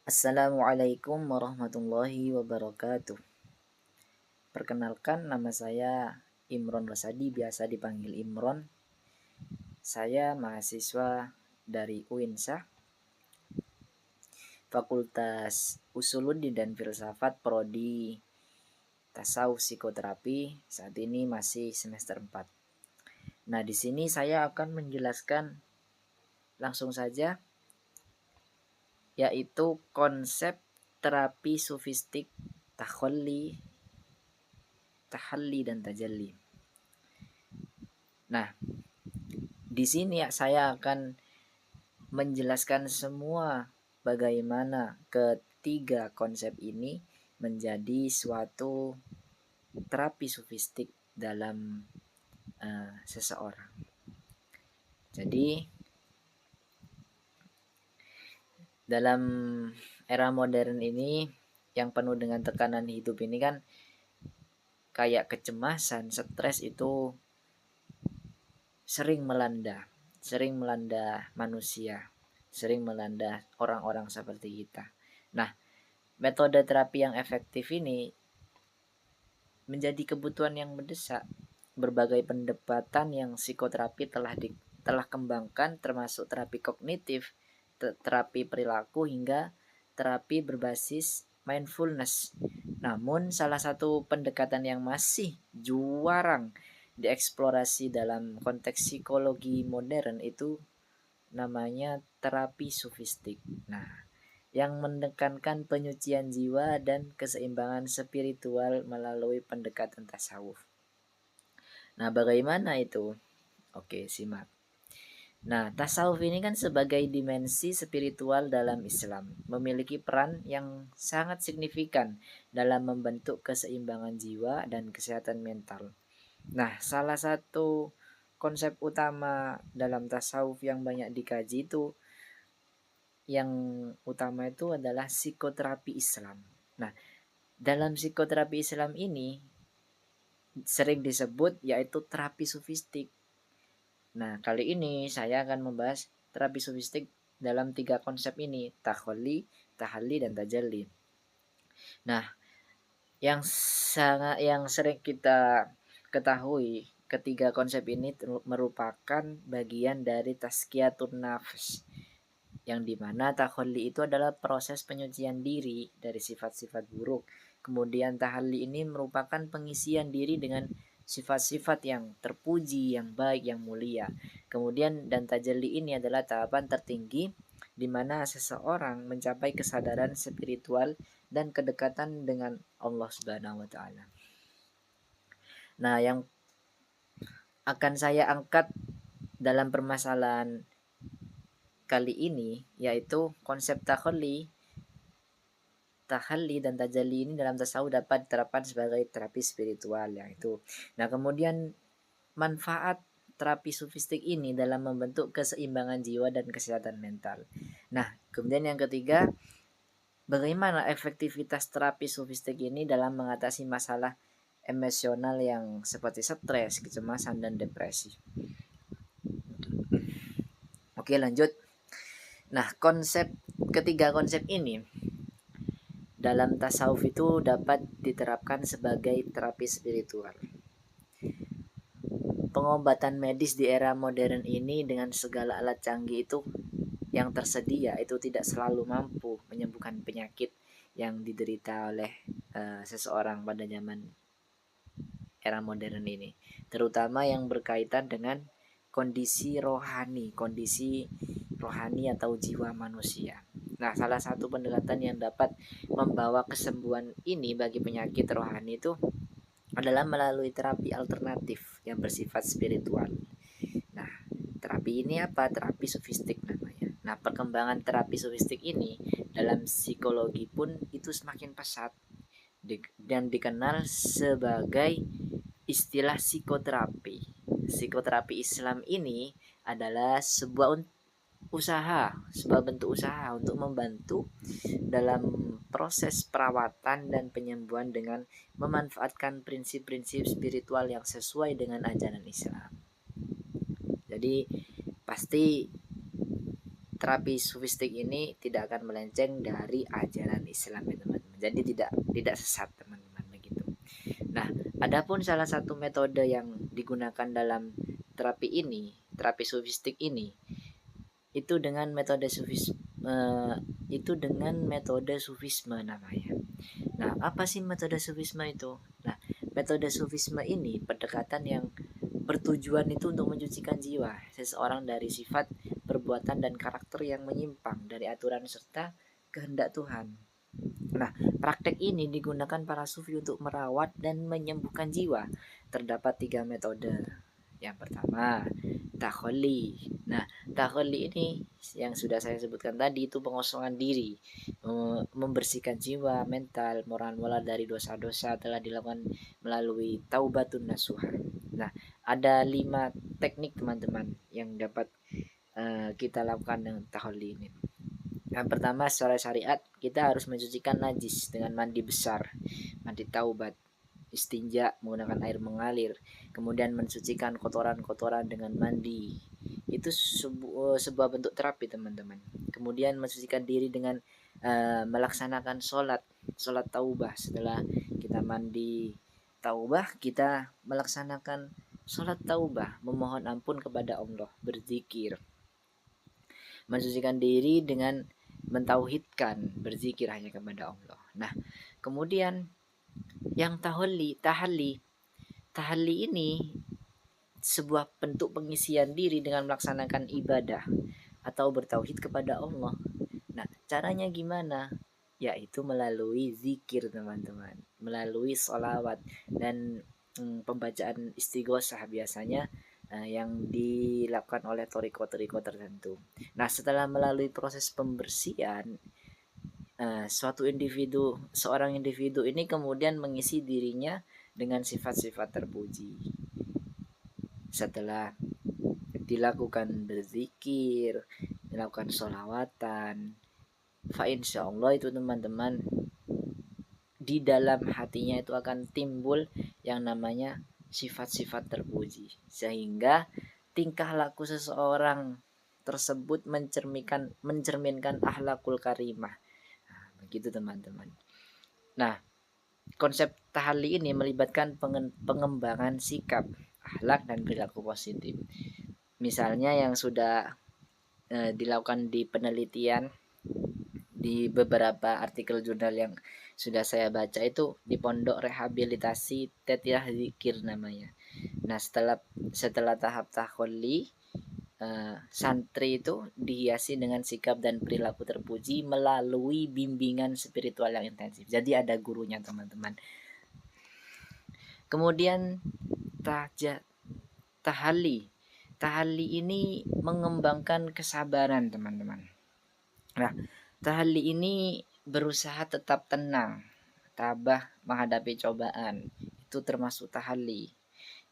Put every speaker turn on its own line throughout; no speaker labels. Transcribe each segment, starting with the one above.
Assalamualaikum warahmatullahi wabarakatuh. Perkenalkan, nama saya Imron Rosadi, biasa dipanggil Imron. Saya mahasiswa dari UINSA, Fakultas Usuluddin dan Filsafat, Prodi Tasawuf Psikoterapi. Saat ini masih semester 4. Nah, di sini saya akan menjelaskan langsung saja, yaitu konsep terapi sufistik tahalli dan tajalli. Nah, di sini saya akan menjelaskan semua bagaimana ketiga konsep ini menjadi suatu terapi sufistik dalam seseorang. Jadi dalam era modern ini yang penuh dengan tekanan hidup ini kan, kayak kecemasan, stres itu sering melanda manusia, sering melanda orang-orang seperti kita. Nah, metode terapi yang efektif ini menjadi kebutuhan yang mendesak. Berbagai pendekatan yang psikoterapi telah kembangkan, termasuk terapi kognitif, terapi perilaku, hingga terapi berbasis mindfulness. Namun salah satu pendekatan yang masih jarang dieksplorasi dalam konteks psikologi modern itu namanya terapi sufistik. Nah, yang menekankan penyucian jiwa dan keseimbangan spiritual melalui pendekatan tasawuf. Nah, bagaimana itu? Oke, simak. Nah, tasawuf ini kan sebagai dimensi spiritual dalam Islam memiliki peran yang sangat signifikan dalam membentuk keseimbangan jiwa dan kesehatan mental. Nah, salah satu konsep utama dalam tasawuf yang banyak dikaji itu, yang utama itu adalah psikoterapi Islam. Nah, dalam psikoterapi Islam ini sering disebut yaitu terapi sufistik. Nah, kali ini saya akan membahas terapi sufistik dalam 3 konsep ini, takholli, tahalli, dan tajalli. Nah, yang sering kita ketahui, ketiga konsep ini merupakan bagian dari tazkiyatun nafs, yang dimana takholli itu adalah proses penyucian diri dari sifat-sifat buruk. Kemudian tahalli ini merupakan pengisian diri dengan sifat-sifat yang terpuji, yang baik, yang mulia. Kemudian dan tajalli ini adalah tahapan tertinggi di mana seseorang mencapai kesadaran spiritual dan kedekatan dengan Allah Subhanahu wa taala. Nah, yang akan saya angkat dalam permasalahan kali ini yaitu konsep tahalli dan tajalli ini dalam tasawuf dapat diterapkan sebagai terapi spiritual yaitu. Nah, kemudian manfaat terapi sufistik ini dalam membentuk keseimbangan jiwa dan kesehatan mental. Nah, kemudian yang ketiga, bagaimana efektivitas terapi sufistik ini dalam mengatasi masalah emosional yang seperti stres, kecemasan, dan depresi. Oke, lanjut. Nah, ketiga konsep ini dalam tasawuf itu dapat diterapkan sebagai terapi spiritual. Pengobatan medis di era modern ini dengan segala alat canggih itu yang tersedia itu tidak selalu mampu menyembuhkan penyakit yang diderita oleh seseorang pada zaman era modern ini, terutama yang berkaitan dengan kondisi rohani atau jiwa manusia. Nah, salah satu pendekatan yang dapat membawa kesembuhan ini bagi penyakit rohani itu adalah melalui terapi alternatif yang bersifat spiritual. Nah, terapi ini apa? Terapi sufistik namanya. Nah, perkembangan terapi sufistik ini dalam psikologi pun itu semakin pesat dan dikenal sebagai istilah psikoterapi. Psikoterapi Islam ini adalah sebuah bentuk usaha untuk membantu dalam proses perawatan dan penyembuhan dengan memanfaatkan prinsip-prinsip spiritual yang sesuai dengan ajaran Islam. Jadi pasti terapi sufistik ini tidak akan melenceng dari ajaran Islam ya teman-teman. Jadi tidak sesat teman-teman begitu. Nah, adapun salah satu metode yang digunakan dalam terapi sufistik ini itu dengan metode sufisme namanya. Nah, apa sih metode sufisme itu? Nah, metode sufisme ini pendekatan yang bertujuan itu untuk mencucikan jiwa seseorang dari sifat, perbuatan, dan karakter yang menyimpang dari aturan serta kehendak Tuhan. Nah, praktek ini digunakan para sufi untuk merawat dan menyembuhkan jiwa. Terdapat 3 metode. Yang pertama, takholli. Nah, takholli ini yang sudah saya sebutkan tadi itu pengosongan diri, membersihkan jiwa, mental, moral dari dosa-dosa telah dilakukan melalui taubatun nasuha. Nah, ada 5 teknik teman-teman yang dapat kita lakukan dengan takholli ini. Yang pertama, secara syariat kita harus mencucikan najis dengan mandi besar, mandi taubat, istinja menggunakan air mengalir, kemudian mensucikan kotoran-kotoran dengan mandi. Itu sebuah bentuk terapi teman-teman. Kemudian mensucikan diri dengan melaksanakan sholat taubah. Setelah kita mandi taubah, kita melaksanakan sholat taubah, memohon ampun kepada Allah, berzikir, mensucikan diri dengan mentauhidkan, berzikir hanya kepada Allah. Nah, kemudian yang tahalli ini sebuah bentuk pengisian diri dengan melaksanakan ibadah atau bertauhid kepada Allah. Nah, caranya gimana? Yaitu melalui zikir teman-teman, melalui sholawat dan pembacaan istighosah biasanya yang dilakukan oleh toriko-toriko tertentu. Nah, setelah melalui proses pembersihan, seorang individu ini kemudian mengisi dirinya dengan sifat-sifat terpuji. Setelah dilakukan berzikir, dilakukan sholawatan, fa insyaallah itu teman-teman, di dalam hatinya itu akan timbul yang namanya sifat-sifat terpuji, sehingga tingkah laku seseorang tersebut mencerminkan akhlakul karimah. Nah, begitu teman-teman. Nah, konsep tahalli ini melibatkan pengembangan sikap, akhlak, dan perilaku positif. Misalnya yang sudah dilakukan di penelitian di beberapa artikel jurnal yang sudah saya baca itu di pondok rehabilitasi Tetiah Zikir namanya. Nah, setelah tahap takholli, santri itu dihiasi dengan sikap dan perilaku terpuji melalui bimbingan spiritual yang intensif. Jadi ada gurunya teman-teman. Kemudian tahalli ini mengembangkan kesabaran teman-teman. Nah, tahalli ini berusaha tetap tenang, tabah menghadapi cobaan. Itu termasuk tahalli.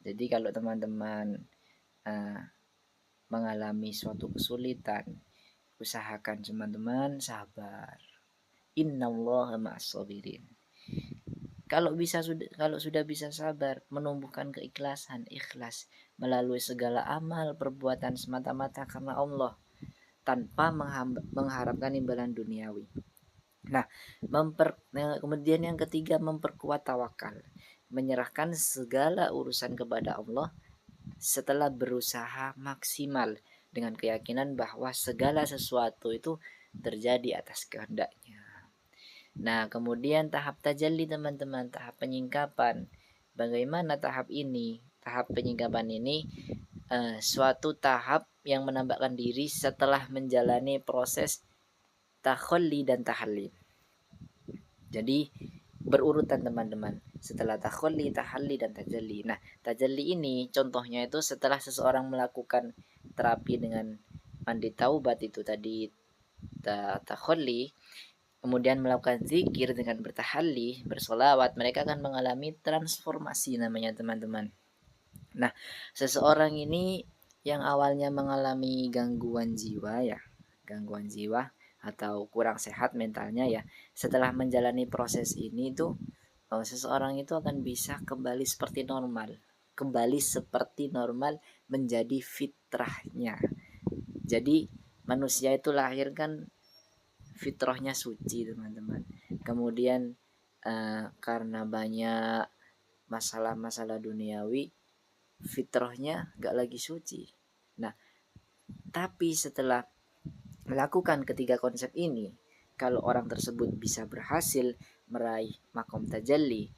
Jadi kalau teman-teman mengalami suatu kesulitan, usahakan teman-teman sabar. Innallaha ma'as-sabirin. Kalau sudah bisa sabar, menumbuhkan keikhlasan, ikhlas melalui segala amal perbuatan semata-mata karena Allah, tanpa mengharapkan imbalan duniawi. Nah, kemudian yang ketiga, memperkuat tawakal, menyerahkan segala urusan kepada Allah setelah berusaha maksimal dengan keyakinan bahwa segala sesuatu itu terjadi atas kehendaknya. Nah, kemudian tahap tajalli teman-teman, tahap penyingkapan. Bagaimana tahap ini? Tahap penyingkapan ini suatu tahap yang menambahkan diri setelah menjalani proses takholli dan tahalli. Jadi berurutan teman-teman. Setelah takholli, tahalli, dan tajalli. Nah, tajalli ini contohnya itu setelah seseorang melakukan terapi dengan mandi taubat itu tadi takholli, kemudian melakukan zikir dengan bertahalli, bersolawat, mereka akan mengalami transformasi namanya teman-teman. Nah, seseorang ini yang awalnya mengalami gangguan jiwa atau kurang sehat mentalnya ya, setelah menjalani proses ini tuh seseorang itu akan bisa kembali seperti normal menjadi fitrahnya. Jadi manusia itu lahir kan fitrahnya suci teman-teman. Kemudian karena banyak masalah-masalah duniawi, fitrahnya gak lagi suci. Nah, tapi setelah melakukan ketiga konsep ini, kalau orang tersebut bisa berhasil meraih makom tajalli,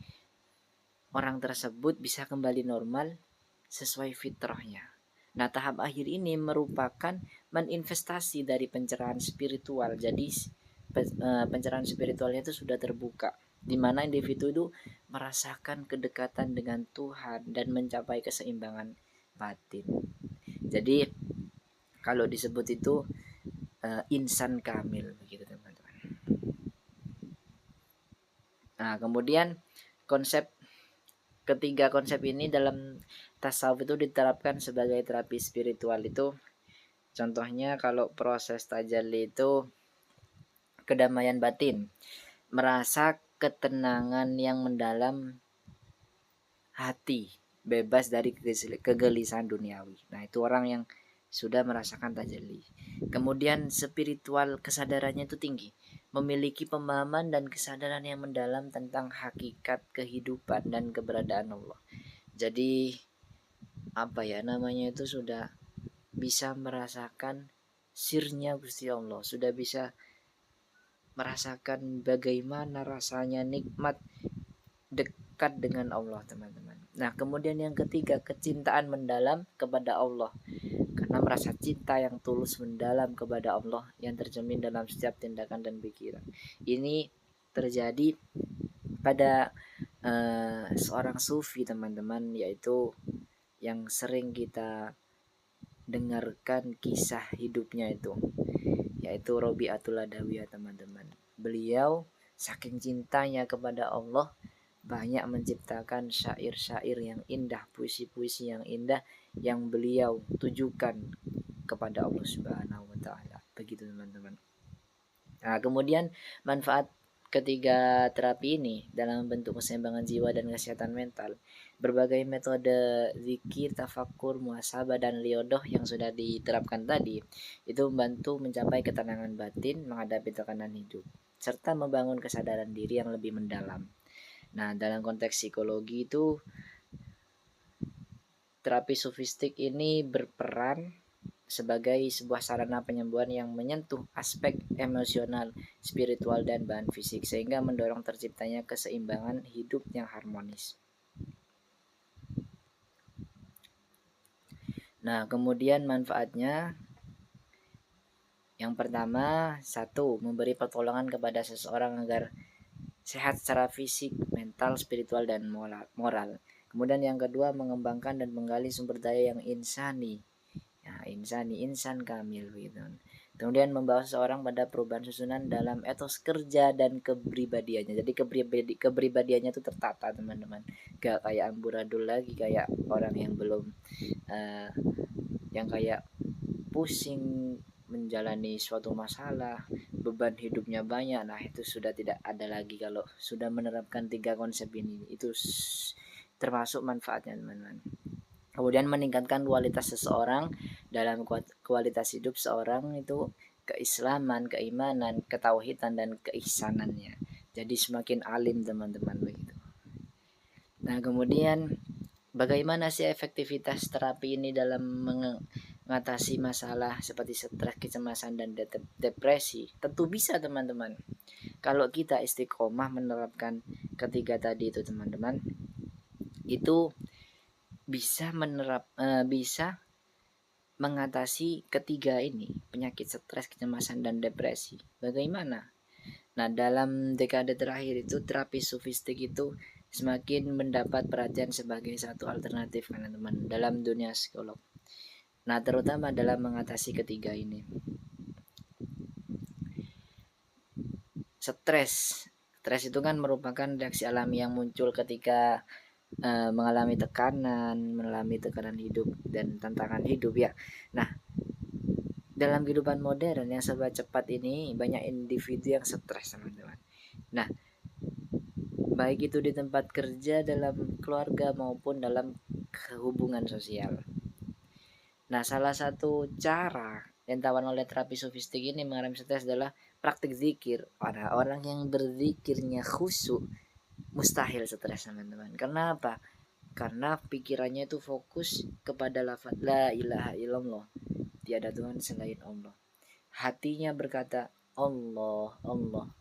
orang tersebut bisa kembali normal sesuai fitrahnya. Nah, tahap akhir ini merupakan meninvestasi dari pencerahan spiritual. Jadi pencerahan spiritualnya itu sudah terbuka, di mana individu itu merasakan kedekatan dengan Tuhan dan mencapai keseimbangan batin. Jadi kalau disebut itu insan kamil begitu teman-teman. Nah, kemudian ketiga konsep ini dalam tasawuf itu diterapkan sebagai terapi spiritual itu. Contohnya kalau proses tajalli itu kedamaian batin, merasa ketenangan yang mendalam hati, bebas dari kegelisahan duniawi. Nah, itu orang yang sudah merasakan tajalli. Kemudian spiritual kesadarannya itu tinggi, memiliki pemahaman dan kesadaran yang mendalam tentang hakikat kehidupan dan keberadaan Allah. Jadi apa ya namanya itu sudah bisa merasakan sirnya Gusti Allah, sudah bisa merasakan bagaimana rasanya nikmat dekat dengan Allah teman-teman. Nah, kemudian yang ketiga, kecintaan mendalam kepada Allah, karena merasa cinta yang tulus mendalam kepada Allah yang tercermin dalam setiap tindakan dan pikiran. Ini terjadi pada seorang sufi teman-teman, yaitu yang sering kita dengarkan kisah hidupnya itu, yaitu Robi'atul Adawiyah teman-teman. Beliau saking cintanya kepada Allah banyak menciptakan syair-syair yang indah, puisi-puisi yang indah yang beliau tujukan kepada Allah Subhanahu wa taala. Begitu teman-teman. Nah, kemudian manfaat ketiga terapi ini dalam bentuk keseimbangan jiwa dan kesehatan mental, berbagai metode zikir, tafakur, muhasabah dan riyadhah yang sudah diterapkan tadi itu membantu mencapai ketenangan batin menghadapi tekanan hidup serta membangun kesadaran diri yang lebih mendalam. Nah, dalam konteks psikologi itu terapi sofistik ini berperan sebagai sebuah sarana penyembuhan yang menyentuh aspek emosional, spiritual, dan bahan fisik sehingga mendorong terciptanya keseimbangan hidup yang harmonis. Nah, kemudian manfaatnya yang pertama, satu, memberi pertolongan kepada seseorang agar sehat secara fisik, mental, spiritual, dan moral. Kemudian yang kedua, mengembangkan dan menggali sumber daya yang insani. Ya, insan kamil gitu. Kemudian membawa seseorang pada perubahan susunan dalam etos kerja dan kepribadiannya. Jadi kepribadiannya itu tertata teman-teman. Gak kayak amburadul lagi, kayak orang yang belum yang kayak pusing menjalani suatu masalah, beban hidupnya banyak. Nah, itu sudah tidak ada lagi kalau sudah menerapkan tiga konsep ini. Itu termasuk manfaatnya teman-teman. Kemudian meningkatkan kualitas seseorang dalam kualitas hidup seorang itu keislaman, keimanan, ketauhidan dan keihsanannya. Jadi semakin alim teman-teman begitu. Nah, kemudian bagaimana sih efektivitas terapi ini dalam mengatasi masalah seperti stres, kecemasan, dan depresi? Tentu bisa teman-teman. Kalau kita istiqomah menerapkan ketiga tadi itu teman-teman, itu bisa bisa mengatasi ketiga ini, penyakit stres, kecemasan, dan depresi. Bagaimana? Nah, dalam dekade terakhir itu terapi sofistik itu semakin mendapat perhatian sebagai satu alternatif teman-teman dalam dunia psikolog. Nah, terutama dalam mengatasi ketiga ini. Stres. Stres itu kan merupakan reaksi alami yang muncul ketika mengalami tekanan hidup dan tantangan hidup ya. Nah, dalam kehidupan modern yang serba cepat ini banyak individu yang stres teman-teman. Nah, baik itu di tempat kerja, dalam keluarga maupun dalam hubungan sosial. Nah, salah satu cara yang tawan oleh terapi sofistik ini mengalami stres adalah praktik zikir. Orang yang berzikirnya khusyuk mustahil stres teman-teman. Karena apa? Karena pikirannya itu fokus kepada lafaz la ilaha illallah, tiada Tuhan selain Allah. Hatinya berkata Allah Allah,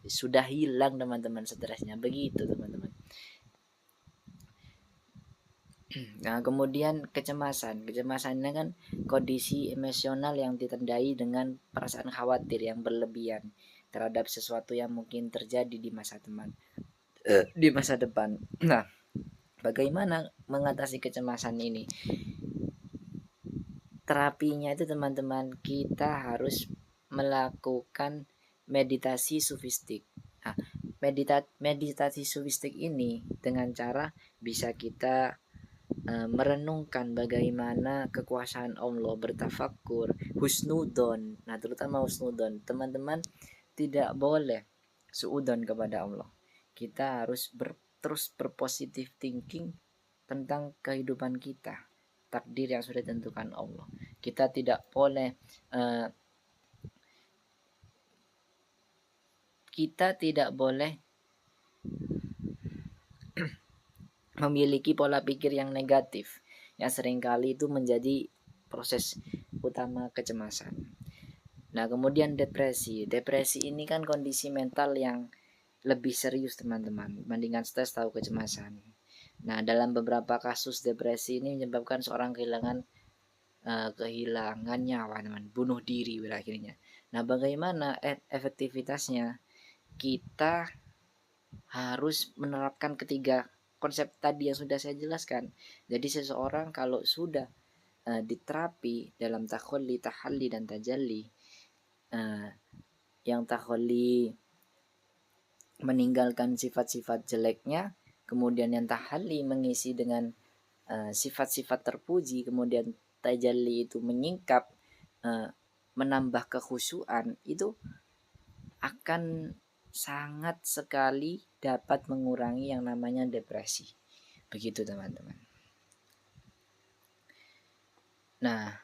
sudah hilang teman-teman stresnya. Begitu teman-teman. Nah, kemudian kecemasannya kan kondisi emosional yang ditandai dengan perasaan khawatir yang berlebihan terhadap sesuatu yang mungkin terjadi di masa depan. Nah, bagaimana mengatasi kecemasan ini? Terapinya itu teman-teman, kita harus melakukan meditasi sofistik. Nah, meditasi sofistik ini dengan cara bisa kita merenungkan bagaimana kekuasaan Allah, bertafakur, husnudon. Nah, terutama husnudon, teman-teman tidak boleh suudon kepada Allah. Kita harus terus berpositif thinking tentang kehidupan kita, takdir yang sudah ditentukan Allah. Kita tidak boleh memiliki pola pikir yang negatif yang seringkali itu menjadi proses utama kecemasan. Nah, kemudian depresi. Depresi ini kan kondisi mental yang lebih serius teman-teman dibandingkan stres atau kecemasan. Nah, dalam beberapa kasus depresi ini menyebabkan seorang kehilangan nyawa, teman, bunuh diri pada akhirnya. Nah, bagaimana efektivitasnya? Kita harus menerapkan ketiga konsep tadi yang sudah saya jelaskan. Jadi seseorang kalau sudah diterapi dalam takholli, tahalli, dan tajalli, yang takholli meninggalkan sifat-sifat jeleknya, kemudian yang tahalli mengisi dengan sifat-sifat terpuji, kemudian tajalli itu menyingkap, menambah kekhusyuan, itu akan sangat sekali dapat mengurangi yang namanya depresi. Begitu teman-teman. Nah,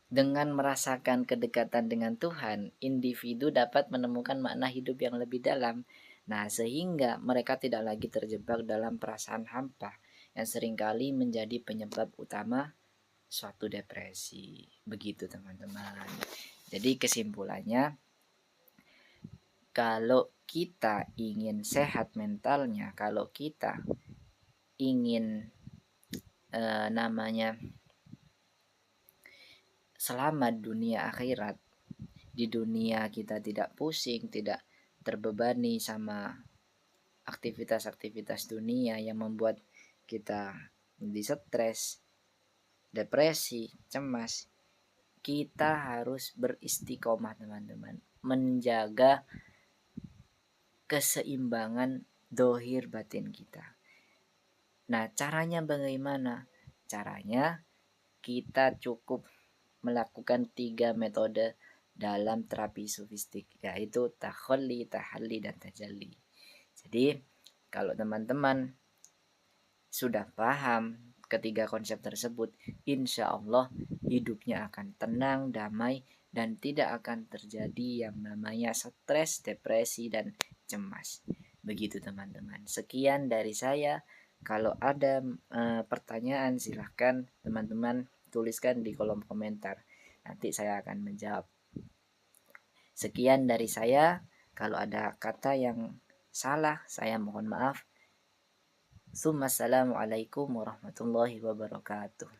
dengan merasakan kedekatan dengan Tuhan, individu dapat menemukan makna hidup yang lebih dalam. Nah, sehingga mereka tidak lagi terjebak dalam perasaan hampa yang seringkali menjadi penyebab utama suatu depresi. Begitu teman-teman. Jadi kesimpulannya, kalau kita ingin sehat mentalnya, kalau kita ingin selamat dunia akhirat, di dunia kita tidak pusing, tidak terbebani sama aktivitas-aktivitas dunia yang membuat kita menjadi stres, depresi, cemas, kita harus beristiqomah teman-teman, menjaga keseimbangan dohir batin kita. Nah, caranya bagaimana? Caranya kita cukup melakukan 3 metode dalam terapi sofistik, yaitu takholli, tahalli, dan tajalli. Jadi kalau teman-teman sudah paham ketiga konsep tersebut, insya Allah hidupnya akan tenang, damai, dan tidak akan terjadi yang namanya stres, depresi, dan cemas. Begitu teman-teman. Sekian dari saya. Kalau ada pertanyaan silahkan teman-teman tuliskan di kolom komentar. Nanti saya akan menjawab. Sekian dari saya. Kalau ada kata yang salah, saya mohon maaf. Assalamualaikum warahmatullahi wabarakatuh.